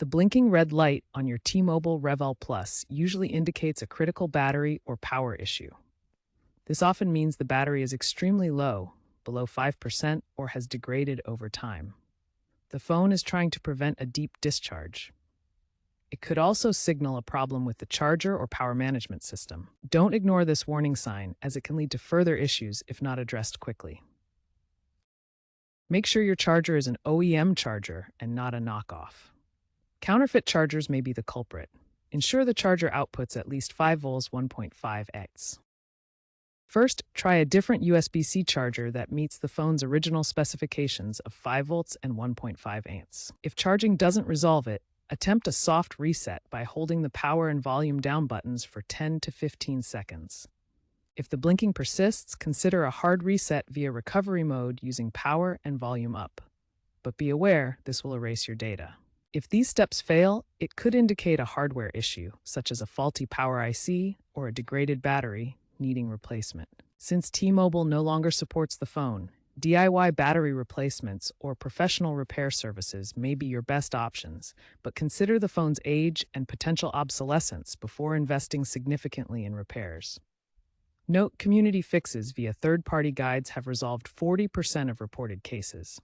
The blinking red light on your T-Mobile REVVL Plus usually indicates a critical battery or power issue. This often means the battery is extremely low, below 5%, or has degraded over time. The phone is trying to prevent a deep discharge. It could also signal a problem with the charger or power management system. Don't ignore this warning sign, as it can lead to further issues if not addressed quickly. Make sure your charger is an OEM charger and not a knockoff. Counterfeit chargers may be the culprit. Ensure the charger outputs at least 5 volts 1.5x. First, try a different USB-C charger that meets the phone's original specifications of 5 volts and 1.5 amps. If charging doesn't resolve it, attempt a soft reset by holding the power and volume down buttons for 10 to 15 seconds. If the blinking persists, consider a hard reset via recovery mode using power and volume up. But be aware, this will erase your data. If these steps fail, it could indicate a hardware issue, such as a faulty power IC or a degraded battery needing replacement. Since T-Mobile no longer supports the phone, DIY battery replacements or professional repair services may be your best options, but consider the phone's age and potential obsolescence before investing significantly in repairs. Note, community fixes via third-party guides have resolved 40% of reported cases.